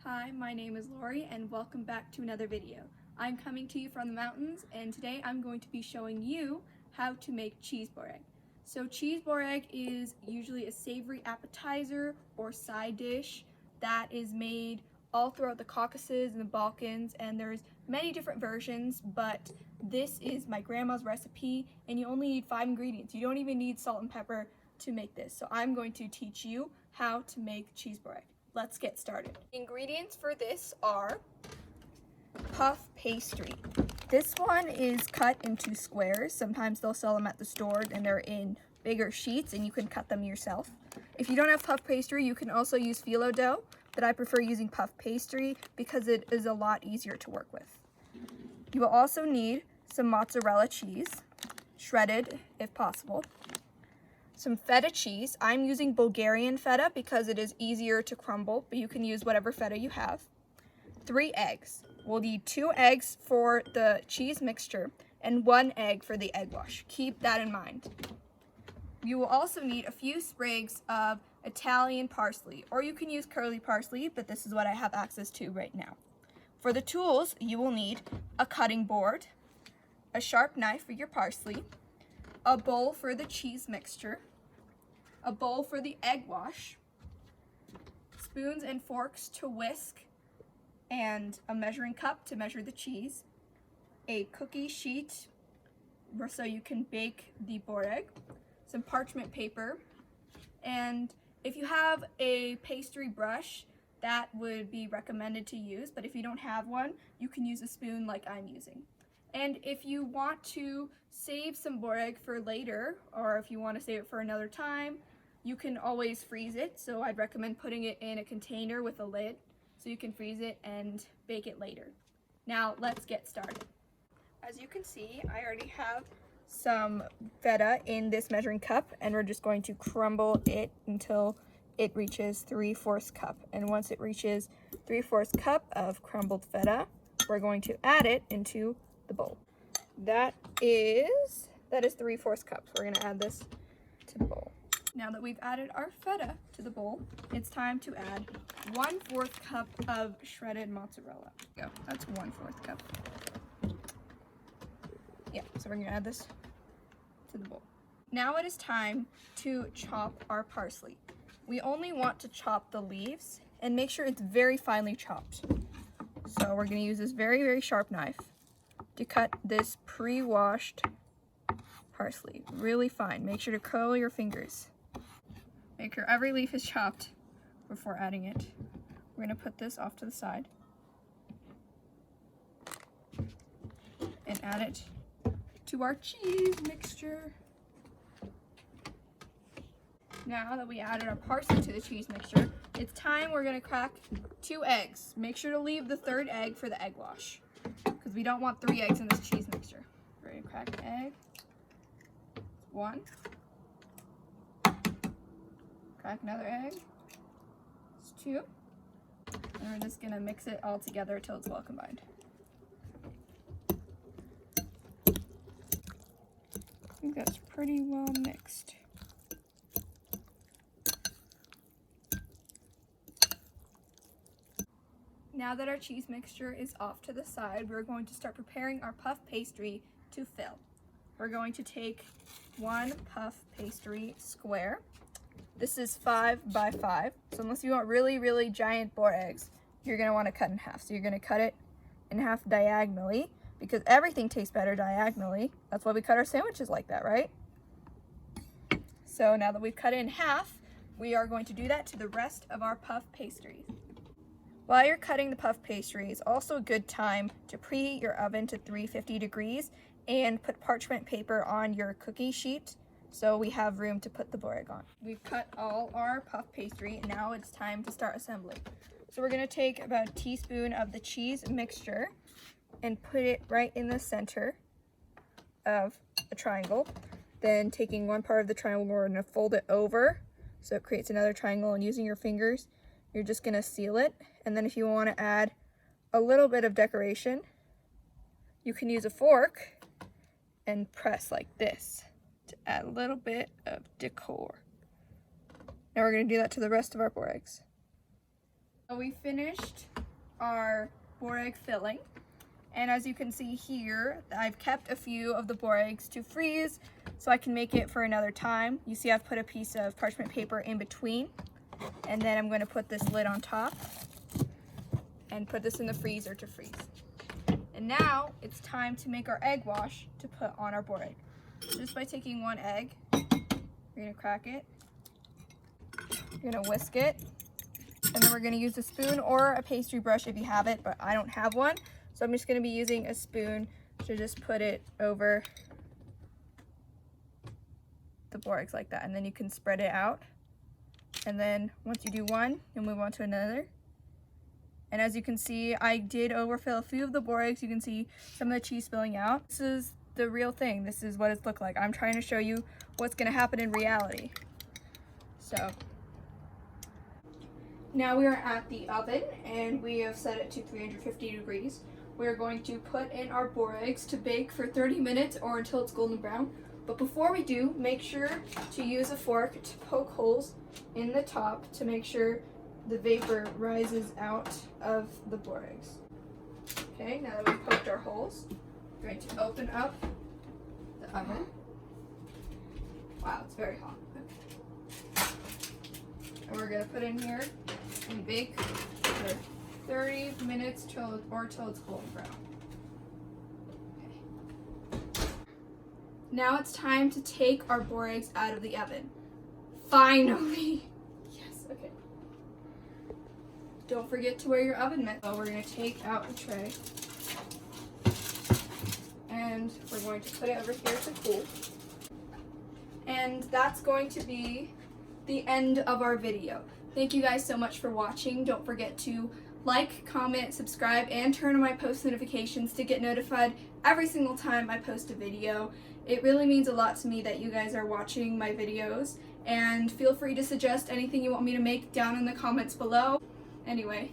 Hi, my name is Lori and welcome back to another video. I'm coming to you from the mountains and today I'm going to be showing you how to make cheese boreg. So cheese boreg is usually a savory appetizer or side dish that is made all throughout the Caucasus and the Balkans, and there's many different versions, but this is my grandma's recipe and you only need 5 ingredients. You don't even need salt and pepper to make this. So I'm going to teach you how to make cheese boreg. Let's get started. Ingredients for this are puff pastry. This one is cut into squares. Sometimes they'll sell them at the store and they're in bigger sheets and you can cut them yourself. If you don't have puff pastry, you can also use phyllo dough, but I prefer using puff pastry because it is a lot easier to work with. You will also need some mozzarella cheese, shredded if possible. Some feta cheese. I'm using Bulgarian feta because it is easier to crumble, but you can use whatever feta you have. 3 eggs. We'll need 2 eggs for the cheese mixture and 1 egg for the egg wash. Keep that in mind. You will also need a few sprigs of Italian parsley, or you can use curly parsley, but this is what I have access to right now. For the tools, you will need a cutting board, a sharp knife for your parsley, a bowl for the cheese mixture, a bowl for the egg wash, spoons and forks to whisk, and a measuring cup to measure the cheese, a cookie sheet so you can bake the boreg, some parchment paper, and if you have a pastry brush, that would be recommended to use, but if you don't have one, you can use a spoon like I'm using. And if you want to save some boreg for later, or if you want to save it for another time, you can always freeze it. So I'd recommend putting it in a container with a lid so you can freeze it and bake it later. Now let's get started. As you can see, I already have some feta in this measuring cup, and we're just going to crumble it until it reaches 3/4 cup. And once it reaches 3/4 cup of crumbled feta, we're going to add it into the bowl. That is 3/4 cups. We're going to add this to the bowl. Now that we've added our feta to the bowl, it's time to add 1/4 cup of shredded mozzarella. Go. That's 1/4 cup. Yeah, so we're going to add this to the bowl. Now it is time to chop our parsley. We only want to chop the leaves and make sure it's very finely chopped. So we're going to use this very, very sharp knife to cut this pre-washed parsley really fine. Make sure to curl your fingers. Make sure every leaf is chopped before adding it. We're going to put this off to the side and add it to our cheese mixture. Now that we added our parsley to the cheese mixture, it's time we're going to crack 2 eggs. Make sure to leave the 3rd egg for the egg wash because we don't want 3 eggs in this cheese mixture. We're going to crack an egg. 1. Crack another egg. It's 2. And we're just going to mix it all together until it's well combined. I think that's pretty well mixed. Now that our cheese mixture is off to the side, we're going to start preparing our puff pastry to fill. We're going to take 1 puff pastry square. This is 5 by 5, so unless you want really, really giant boregs, you're going to want to cut in half. So you're going to cut it in half diagonally, because everything tastes better diagonally. That's why we cut our sandwiches like that, right? So now that we've cut it in half, we are going to do that to the rest of our puff pastries. While you're cutting the puff pastry, it's also a good time to preheat your oven to 350 degrees and put parchment paper on your cookie sheet so we have room to put the boreg on. We've cut all our puff pastry, and now it's time to start assembling. So we're going to take about a teaspoon of the cheese mixture and put it right in the center of a triangle. Then taking one part of the triangle, we're going to fold it over so it creates another triangle, and using your fingers, you're just going to seal it. And then if you want to add a little bit of decoration, you can use a fork and press like this to add a little bit of decor. Now we're going to do that to the rest of our boregs. So we finished our Boreg filling. And as you can see here, I've kept a few of the Boregs to freeze so I can make it for another time. You see I've put a piece of parchment paper in between, and then I'm going to put this lid on top and put this in the freezer to freeze. And now it's time to make our egg wash to put on our Boreg. Just by taking one egg, you're going to crack it, you're going to whisk it, and then we're going to use a spoon or a pastry brush if you have it, but I don't have one. So I'm just going to be using a spoon to just put it over the Boregs like that. And then you can spread it out. And then once you do one, you'll move on to another. And as you can see, I did overfill a few of the Boregs. You can see some of the cheese spilling out. This is the real thing. This is what it's looked like. I'm trying to show you what's going to happen in reality. So now we are at the oven and we have set it to 350 degrees. We're going to put in our Boregs to bake for 30 minutes or until it's golden brown. But before we do, make sure to use a fork to poke holes in the top to make sure the vapor rises out of the Boregs. Okay, now that we've poked our holes, we're going to open up the oven. Wow, it's very hot. Okay. And we're going to put in here and bake for 30 minutes till it's golden brown. Okay. Now it's time to take our Boregs out of the oven. Finally! Yes, okay. Don't forget to wear your oven mitts. So we're going to take out the tray. And we're going to put it over here to cool. And that's going to be the end of our video. Thank you guys so much for watching. Don't forget to like, comment, subscribe, and turn on my post notifications to get notified every single time I post a video. It really means a lot to me that you guys are watching my videos, and feel free to suggest anything you want me to make down in the comments below. Anyway,